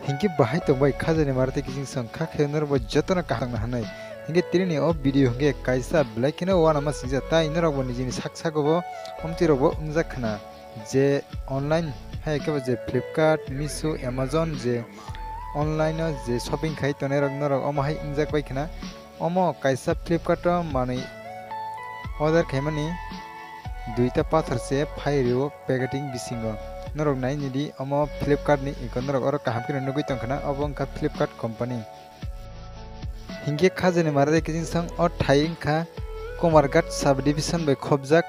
हिंगे बाहाय तो भाई खाजने मारते किसी संख्या खेलने वो जतन कहना है नहीं हिंगे तिरनी अब वीडियो हिंगे कैसा ब्लैक है ना वाना मत सिंजा ता इन रग बनी जिनी साक्सा को वो हम तिरो वो उनजा खना जे ऑनलाइन है क्या जे फ्लिपकार्ट मिशो अमेज़न जे ऑनलाइन जे शॉपिंग खाई तो नरग नरग अम हाई उनजा पाई खना अम कैसा फ्लिपकार्ट माने ऑर्डर खेमनी दुईटा पाथर से फायरियो पैकेटिंग बिसिंगो नरक नाई निदी अमो फ्लिपकार्ट नि इकन नरक और काम के नुगुई तंखना अबंग का फ्लिपकार्ट कंपनी हिंगे खाजने मारदे किजिन संग और थाइंग खा कोमारघाट सब डिविजन बे खोबजाक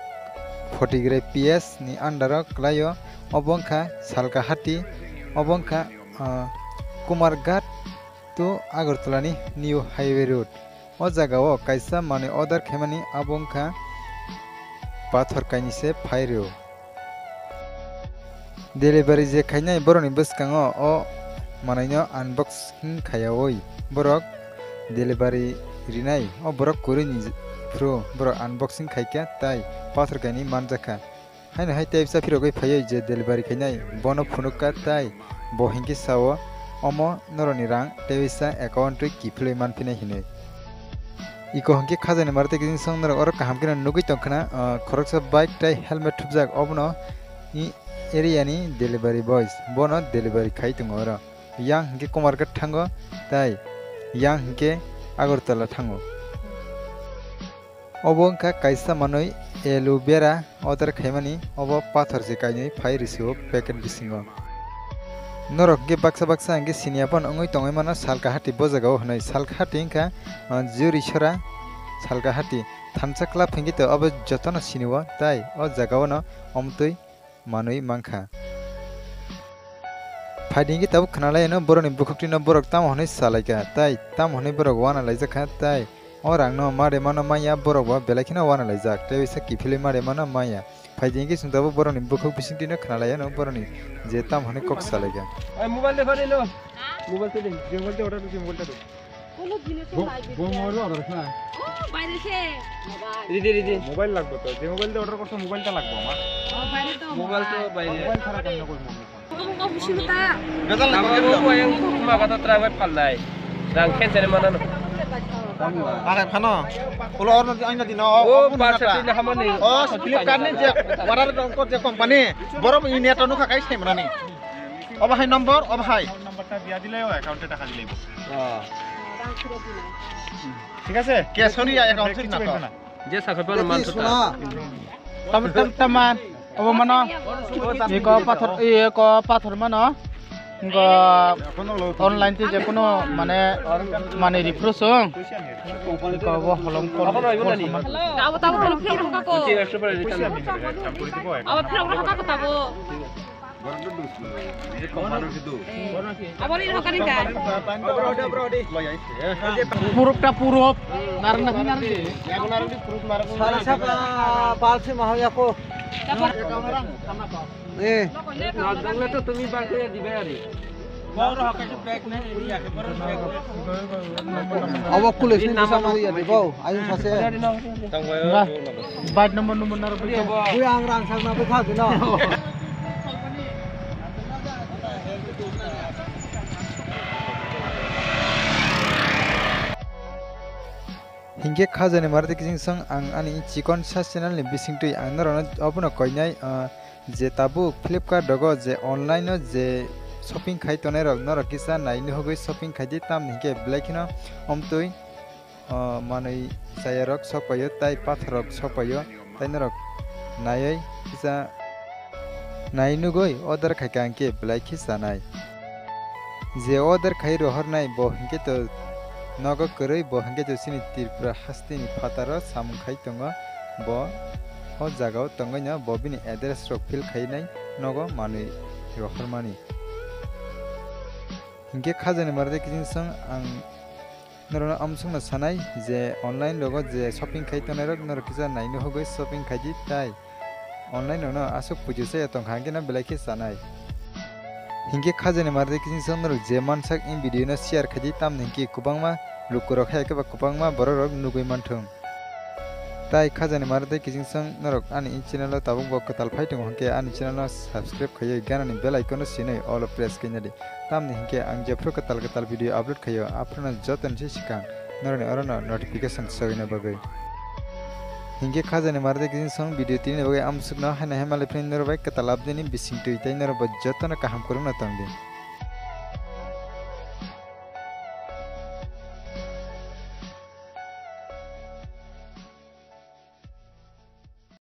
40 ग्रे पीएस नि अंडर क्लायो अबंग खा सालकाहाटी अबंग खा कोमारघाट तो आगरतला नि न्यू हाईवे रोड ओ जगह कैसा माने ऑर्डर खेमनी अबंग खा पाथर काइनी से फायरियो डिलीवरी जे खाइनाय बरनि बसकाङो ओ मानायनो अनबॉक्सिंग खायावै बरक डिलीवरी रिनाय ओ बरक कुरिनि प्रो बरक अनबॉक्सिंग खाइका ताई पाथर काइनि मानजाखा हायनो हाय टाइपसा फिरगै फायै जे डिलीवरी खाइनाय बनो फुनुका ताई बहिंके सावो अमो नरनि रां टेविसा अकाउंट किफ्ले मानफिनाय हिनै इको हंके खाजाने मारते किजिन संग नरक और काम के नुगै तंखना खरकसा बाइक ताई हेलमेट थुबजाक अबनो इ एरिया नि डिलीवरी बॉयज बोनो डिलीवरी खाई तुंगो र yang hingke कोमारघाट थांगो ताई yang hingke आगरतला थांगो ओबो का कैसा मनोई एलोवेरा ऑर्डर खाइमानी ओबो पाथर से काइनै फाइ रिसिव पैकेट बिसिंगो नरक के बक्सा बक्सा हंगे सिनियापन अंगै तंगै माना सालकाहाटी बजागाव हनै सालकाहाटी का जुरिछरा सालकाहाटी थानसा क्लाब हंगे तो अब जतन सिनिवा ताई ओ जगाव न अमतै मानुई मांखा फाइडिंगे तब खनालाय न बरनि बुखुक्ति न बरक ताम हनै सालायका ताई ताम हनै बरक वाना लायजाखा ताई और आंग न मारे माना माया बरक बा बेलाखिना वाना लायजाक तेबिसा किफिले मारे माना माया फाइडिंगे सुंदाबो बरनि बुखुक बिसिंति न खनालाय न बरनि जे ताम हनै कक सालायका ओइ मोबाइल दे फरे लो मोबाइल ते दे मोबाइल ते ऑर्डर दे मोबाइल ते কোনো জিনিসও লাগবে মোবাইল অর্ডার না ও বাইরে সে রিদি মোবাইল লাগবে তো যে মোবাইল দিয়ে অর্ডার করছো মোবাইলটা লাগবে আমার ও বাইরে তো মোবাইল তো বাইরে মোবাইল ছাড়া কেন করব কো খুশিটা গজাল লাগবে ও yang মাগাটা ট্রাই ফাললাই রাং খেনছেনে মানানো আরে ফানো ওলো অর্ডার আইনা দিন ও পার্সেল দিলে হামনি ও ফ্লিপকার্ট নি যে অর্ডার কর যে কোম্পানি বড় ই নেট অনুকা কাই সেমরানি অবহাই নম্বর অবহাই নম্বরটা দিয়া দিলে ও অ্যাকাউন্টে টাকা দিলেই ঠিক আছে ক্যাশ হলি অ্যাকাউন্ট ঠিক না যে সাখে পর মান তো তামান अब मानो एक पाथर मानो ऑनलाइन ते जेकुनो माने माने रिफ्रेश को वो हलम को अब ताबो हलम फिर का को अब फिर का का ताबो अब इन हकानी का पुरुपटा पुरुप नारना नारना नारना पुरुप नारना सारा सब बाल से महाया को ए नादंगले तो तुम्ही बाटे दिबे आरी और हकाचे पैक ने एरिया के पर अब कुल से सामान या देबो आयु सासे बाइट नंबर नर बुया आंग्रां सांना पे था दिनो हिंगे खाजने मारते किजिं संग आं आनी चिकन सास चैनल नि बिसिंगटै आं नरन अबनो कइनाय जे ताबु फ्लिपकार्ट दगो जे ऑनलाइन जे शॉपिंग खाइ तने रग नरक किसा नाइनो होगै शॉपिंग खाइदि ताम हिंगे ब्लैकिनो अमतै मानै जायरक सपयो ताई पाथरक सपयो ताई नरक नायै किसा नाइनो गय ऑर्डर खाइकांके ब्लैखि जानाय जे ऑर्डर खाइ रहरनाय ब हिंगे तो नगो करै बहंगे जसिनि त्रिपुरा हास्तिनि फातार सामखाइ तंग ब हो जागाव तंगैना बबिनि एड्रेस रक फिल खाइनाय नगो मानै रहरमानि हिंगे खाजने मारदे किजिन संग आं नरना अमसंना सानाय जे ऑनलाइन लोगो जे शॉपिंग खाइ तने रक नर किजा नाइनो होगै शॉपिंग खाइदि ताई ऑनलाइन न आसुक पुजुसे तंग हांगेना बेलाखि सानाय हिंगे खाजने मारदे किजिन संग नर जे मानसाक इन वीडियो न शेयर खाइदि ताम हिंगे कुबांमा लुकुरखाय के बा कुबांमा बररक नुगै मानथों tai khajani marde kijing sang norok ani channel tabung bok katal fighting hangke ani channel subscribe khayo ganani bell icon sinai all press kinadi tamni hingke ang jepro katal video upload khayo aprona jotan se sikang norone arona notification sogina bagai hingke khajani marde kijing sang video tini bagai amsukna hana hemale friend norbai katal abdeni bising tuitai norba jotana kaham kuruna tangdi